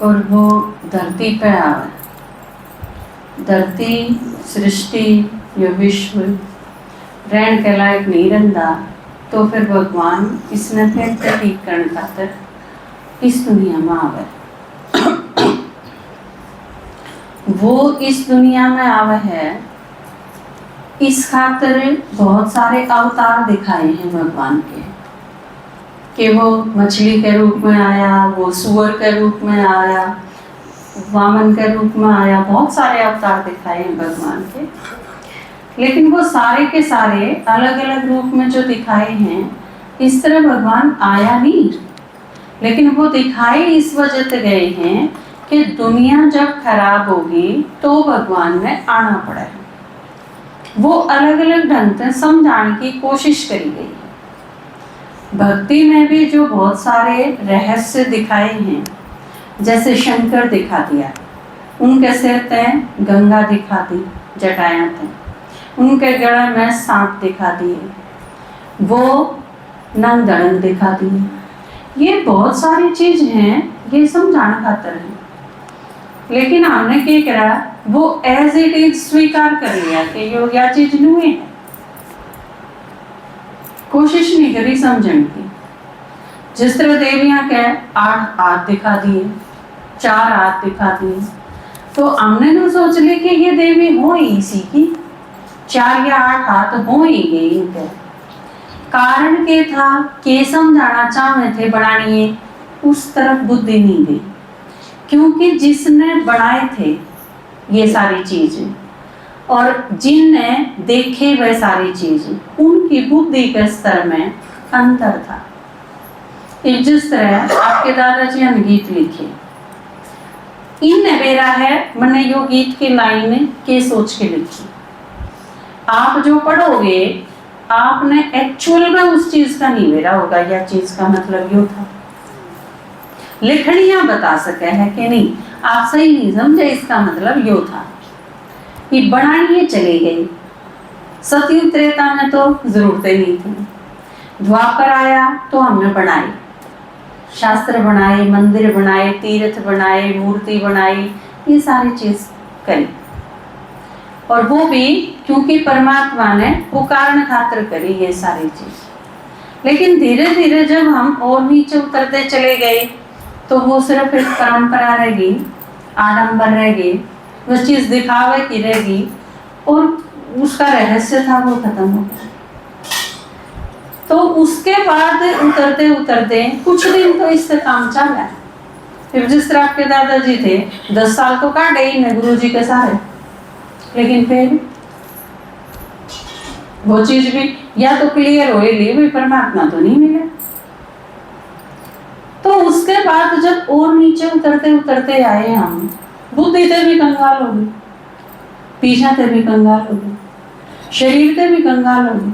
और वो धरती पे आवे। धरती सृष्टि यो विश्व रहन के लायक नहीं रंदा, तो फिर भगवान इसने फिर ठीक करने खातर इस दुनिया में आवे। वो इस दुनिया में आवे है इस खातिर बहुत सारे अवतार दिखाए हैं भगवान के, कि वो मछली के रूप में आया, वो सुअर के रूप में आया, वामन के रूप में आया, बहुत सारे अवतार दिखाए हैं भगवान के। लेकिन वो सारे के सारे अलग अलग रूप में जो दिखाए हैं, इस तरह भगवान आया नहीं, लेकिन वो दिखाए इस वजह से गए हैं कि दुनिया जब खराब होगी तो भगवान ने आना पड़ा है। वो अलग अलग ढंग से समझाने की कोशिश करी गई है। भक्ति में भी जो बहुत सारे रहस्य दिखाए हैं, जैसे शंकर दिखा दिया, उनके सिर पे गंगा दिखा दी, जटाएं थे, उनके गले में सांप दिखा दिए, वो नंग दड़ंग दिखा दिए। ये बहुत सारी चीज हैं, ये समझाना खातर है। लेकिन हमने क्या करा, वो एज इट इज स्वीकार कर लिया कि यह चीज नहीं है, कोशिश नहीं करी समझने की। जिस तरह देवियां के 8 हाथ दिखा दिए, 4 हाथ दिखा दिए, तो हमने तो सोच लिया कि ये देवी हो ही इसी की, 4 या 8 हाथ हो ही गई इनके। कारण के था के समझाना चाहते थे बनानी, उस तरफ बुद्धि नहीं गई, क्योंकि जिसने बनाए थे ये सारी चीजें और जिनने देखे वह सारी चीजें, उनकी बुद्धि के स्तर में अंतर था। जिस तरह आपके दादाजी ने गीत लिखे, इन बेरा है मैंने यो गीत की लाइन के सोच के लिखी। आप जो पढ़ोगे आपने एक्चुअल में उस चीज का नहीं बेरा होगा, यह चीज का मतलब यो था। लिखनियां बता सके है कि नहीं, आप सही नहीं समझे, इसका मतलब यो था कि बनानी चली गई। सतयुग त्रेता में तो जरूरत ही नहीं थी, द्वापर आया तो हमने बनाई, शास्त्र बनाए, मंदिर बनाए, तीर्थ बनाए, मूर्ति बनाई, ये सारी चीज करी। और वो भी क्योंकि परमात्मा ने पुकारने खातिर करी ये सारी चीज। लेकिन धीरे धीरे जब हम और नीचे उतरते चले गए तो वो सिर्फ एक परंपरा रहेगी, आडंबर रहेगी, वो चीज दिखावे की रहेगी, और उसका रहस्य था वो खत्म हो गया। तो उसके बाद उतरते उतरते कुछ दिन तो इससे काम चला। फिर जिस तरह आपके दादाजी थे 10 साल तो काटे ही न गुरु जी के सारे, लेकिन फिर वो चीज भी या तो क्लियर हो ही भी परमात्मा तो नहीं मिले। तो उसके बाद जब और नीचे उतरते उतरते आए हम, बुद्धि से भी कंगाल हो गई, पीछा से भी कंगाल हो गई, शरीर से भी कंगाल हो गई,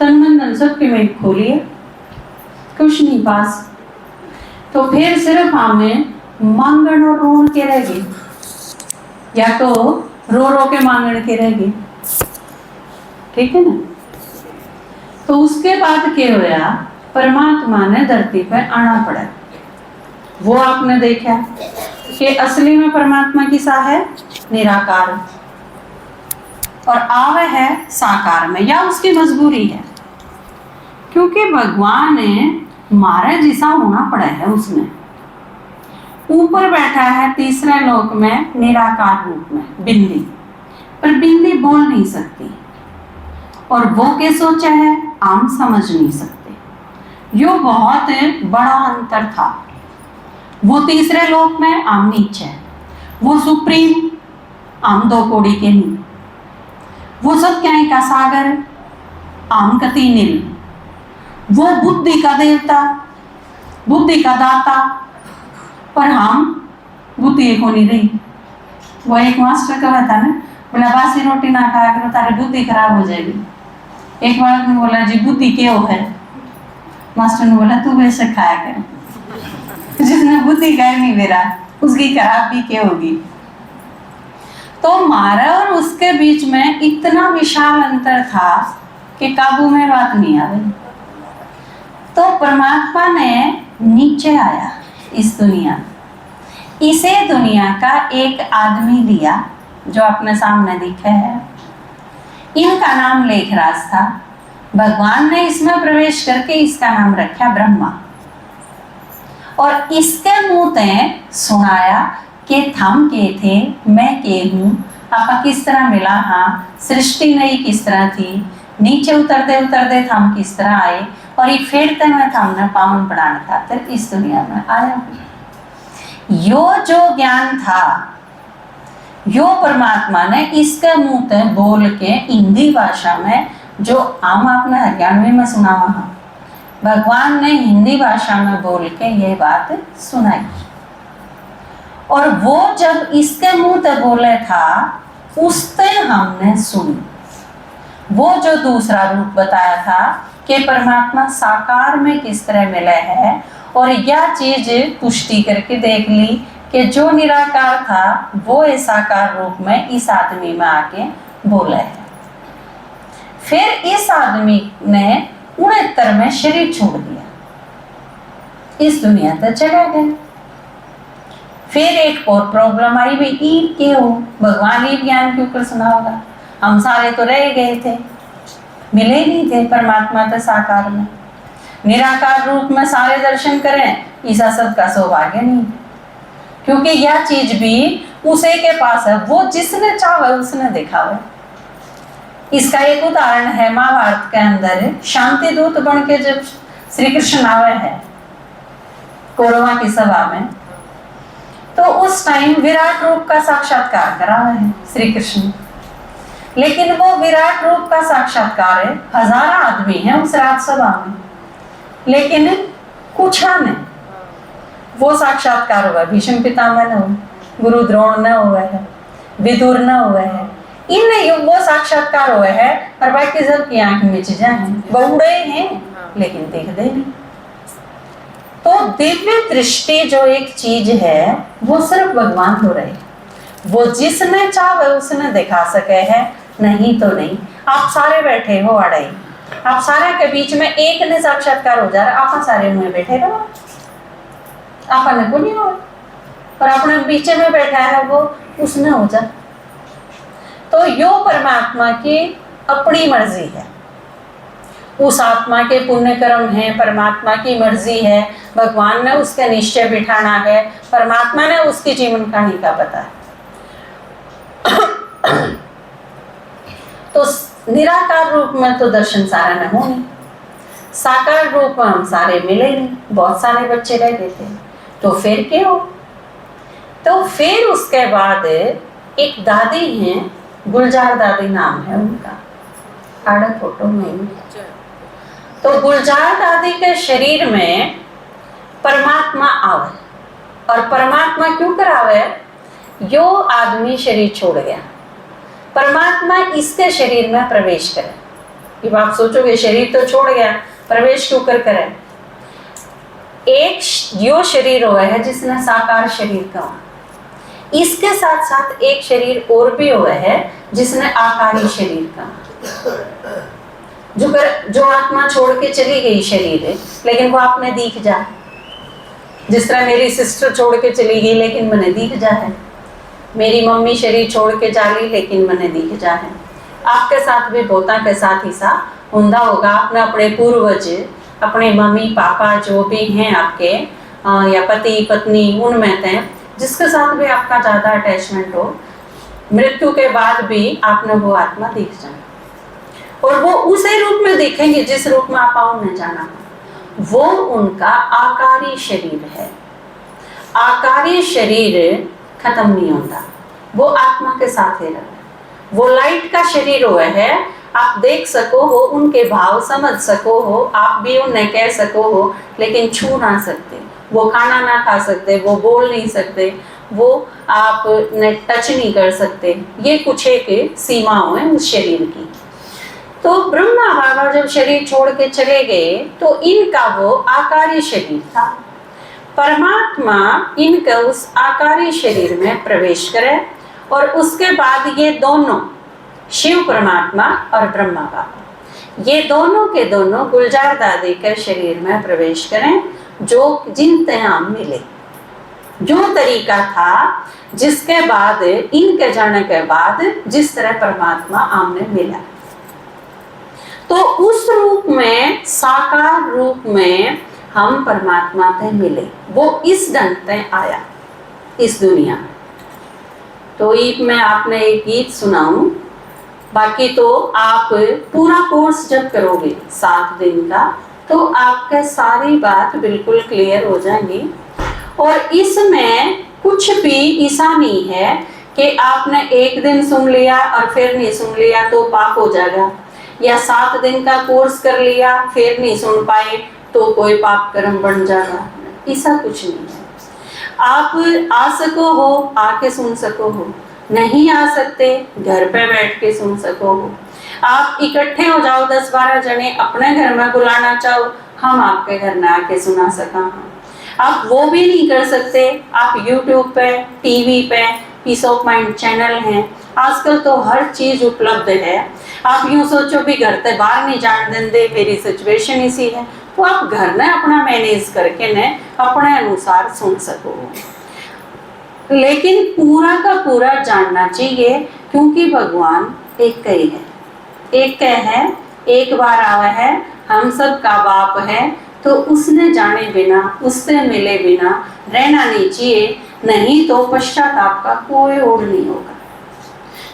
तन मन धन सब के मेघ खोलिए, कुछ नहीं पास। तो फिर सिर्फ हमें मांगण और रोन के रह गए, या तो रो रो के मांगण के रह गए, ठीक है ना। तो उसके बाद क्या होया, परमात्मा ने धरती पर आना पड़ा। वो आपने देखा कि असली में परमात्मा किसा है, निराकार, और आवे है साकार में, या उसकी मजबूरी है, क्योंकि भगवान ने मारे जिसा होना पड़ा है। उसने ऊपर बैठा है तीसरे लोक में निराकार रूप में बिंदी, पर बिंदी बोल नहीं सकती, और वो क्या सोचा है हम समझ नहीं सकते। यो बहुत बड़ा अंतर था। वो तीसरे लोक में हम नीचे, वो सुप्रीम, हम 2 कोड़ी के नहीं, वो सब क्या का सागर, हम कति नील, वो बुद्धि का देवता, बुद्धि का दाता, पर हम बुद्धि को नहीं रही। वो एक मास्टर कहा था ना, बोला बासी रोटी ना खाया करो तारी बुद्धि खराब हो जाएगी। एक बालक ने बोला जी बुद्धि क्या है, मास्टर ने बोला तू वैसे खाया कर, जिसने बुद्धि कर नहीं मेरा उसकी खराब भी क्या होगी। तो हमारा और उसके बीच में इतना विशाल अंतर था कि काबू में बात नहीं आ रही। तो परमात्मा ने नीचे आया इस दुनिया, इसे दुनिया का एक आदमी लिया जो अपने सामने दिखे है। इनका नाम लेखराज था। भगवान ने इसमें प्रवेश करके इसका नाम रखा ब्रह्मा, और इसके मुंह ते सुनाया कि थम के थे, मैं के हूँ, आपा किस तरह मिला, हाँ सृष्टि नई किस तरह थी, नीचे उतरते उतरते थम किस तरह आए, और ये फिर मैं थमने पावन बनाने खातिर इस दुनिया में आया हूँ। यो जो ज्ञान था यो परमात्मा ने इसके मुंह ते बोल के हिंदी भाषा में, जो हम आपने हरियाणवी में सुना वहां, भगवान ने हिंदी भाषा में बोल के ये बात सुनाई। और वो जब इसके मुंह ते बोले था उससे हमने सुनी। वो जो दूसरा रूप बताया था कि परमात्मा साकार में किस तरह मिले है, और यह चीज पुष्टि करके देख ली कि जो निराकार था वो इस साकार रूप में इस आदमी में आके बोले है। फिर इस आदमी ने 69 में शरीर छोड़ दिया, इस दुनिया तक चला गया। फिर एक और प्रॉब्लम आई, भाई ईद क्यों, भगवान ईद ज्ञान क्यों कर सुना होगा, हम सारे तो रह गए थे, मिले नहीं थे परमात्मा तो साकार में, निराकार रूप में सारे दर्शन करें, ऐसा सबका सौभाग्य नहीं, क्योंकि यह चीज भी उसे के पास है, वो जिसने चाहे उसने देखा है। इसका एक उदाहरण है महाभारत के अंदर, शांति दूत बन के जब श्री कृष्ण आवे हैं कौरवा की सभा में, तो उस टाइम विराट रूप का साक्षात्कार करा है श्री कृष्ण, लेकिन वो विराट रूप का साक्षात्कार है, 1000 आदमी हैं उस राजसभा में, लेकिन कुछ नहीं, वो साक्षात्कार हुआ भीष्म पितामह न हुए, गुरु द्रोण न हुए है, विदुर न हुए है, इन वो साक्षात्कार हुए है, और बाकी सब की आंख में चीजें हैं, बहुड़े हैं लेकिन देखते नहीं। तो दिव्य दृष्टि जो एक चीज है वो सिर्फ भगवान हो रहे, वो जिसने चाहे उसने दिखा सके है, नहीं तो नहीं। आप सारे बैठे हो अड़े, आप सारे के बीच में एक ने साक्षात्कार हो जा रहा, आप सारे मुंह बैठे रहो, आप को नहीं हो, और अपने बीच में बैठा है वो उसने हो जा। तो यो परमात्मा की अपनी मर्जी है, उस आत्मा के पुण्य कर्म है, परमात्मा की मर्जी है, भगवान ने उसका निश्चय बिठाना है, परमात्मा ने उसकी जीवन कहानी का पता है। तो निराकार रूप में तो दर्शन सारा न हो नहीं, साकार रूप में हम सारे मिले नहीं, बहुत सारे बच्चे रह गए थे, तो फिर क्या हो? तो फिर उसके बाद एक दादी हैं, गुलजार दादी नाम है उनका, आड़ा फोटो में। तो गुलजार दादी के शरीर में परमात्मा आवे, और परमात्मा क्यों करावे? यो आदमी शरीर छोड़ गया, परमात्मा इसके शरीर में प्रवेश करे। ये आप सोचोगे शरीर तो छोड़ गया, प्रवेश क्यों कर करे? एक यो शरीर हुआ है जिसने साकार शरीर का, इसके साथ साथ एक शरीर और भी हुआ है जिसने आकारी शरीर का, जो आत्मा छोड़ के चली गई शरीर है, लेकिन वो आपने दिख जा, जिस तरह मेरी सिस्टर छोड़ के चली गई लेकिन मैंने दिख जा है, मेरी मम्मी शरीर छोड़ के जा ली लेकिन मैंने दिख जा है। आपके साथ भी बहुता के साथ ही सा हुंदा होगा, आपने अपने पूर्वज, अपने मम्मी पापा जो भी हैं आपके, या पति पत्नी, उनमें थे जिसके साथ भी आपका ज्यादा अटैचमेंट हो, मृत्यु के बाद भी आपने वो आत्मा दिख जाए, और वो उसी रूप में देखेंगे जिस रूप में आप ने जाना, वो उनका आकारी शरीर है। आकारी शरीर खत्म नहीं होता, वो आत्मा के साथ ही रहता, वो लाइट का शरीर हुआ है, आप देख सको हो, उनके भाव समझ सको हो, आप भी उन्हें कह सको हो, लेकिन छू ना सकते, वो खाना ना खा सकते, वो बोल नहीं सकते, वो आप टच नहीं कर सकते, ये कुछ एक सीमाएं हैं उस शरीर की। तो ब्रह्मा बाबा जब शरीर छोड़ के चले गए तो इनका वो आकारी शरीर था, परमात्मा इनका उस आकारी शरीर में प्रवेश करे, और उसके बाद ये दोनों शिव परमात्मा और ब्रह्मा बाबा, ये दोनों के दोनों गुलजार दादी के शरीर में प्रवेश करें, जो जिनते हम मिले। जो तरीका था, जिसके बाद इनके जाने के बाद जिस तरह परमात्मा आमने मिला, तो उस रूप में, साकार रूप में हम परमात्मा से मिले। वो इस ढंग से आया इस दुनिया में। तो एक मैं आपने एक गीत सुनाऊं, बाकी तो आप पूरा कोर्स जब करोगे 7 दिन का, तो आपके सारी बात बिल्कुल क्लियर हो जाएंगी। और इसमें कुछ भी ऐसा नहीं है कि आपने एक दिन सुन लिया और फिर नहीं सुन लिया तो पाप हो जाएगा, या 7 दिन का कोर्स कर लिया फिर नहीं सुन पाए तो कोई पाप कर्म बन जाएगा। ऐसा कुछ नहीं है। आप आ सको हो, आके सुन सको हो, नहीं आ सकते घर पे बैठ के सुन सको हो। आप इकट्ठे हो जाओ 10-12 जने, अपने घर में बुलाना चाहो, हम आपके घर में आके सुना सका। आप वो भी नहीं कर सकते, आप YouTube पे, टीवी पे पीस ऑफ माइंड चैनल हैं, आजकल तो हर चीज उपलब्ध है। आप यूं सोचो भी घर से बाहर नहीं जान देंगे, मेरी सिचुएशन इसी है, तो आप घर में अपना मैनेज करके ने अपने अनुसार सुन सको। लेकिन पूरा का पूरा जानना चाहिए, क्योंकि भगवान एक ही है, एक है, एक बार आवा है, हम सब का बाप है। तो उसने जाने बिना, उससे मिले बिना रहना नहीं चाहिए, नहीं तो पश्चाताप का कोई और नहीं होगा।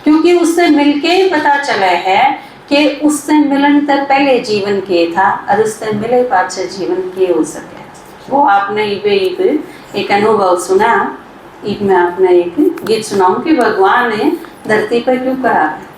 क्योंकि उससे मिलके ही पता चला है कि उससे मिलन तक पहले जीवन के था और उससे मिले पाछे जीवन के हो सके। वो आपने एक अनुभव सुना, मैं आपने एक गीत सुनाऊं कि भगवान ने धरती पर क्यों करा है।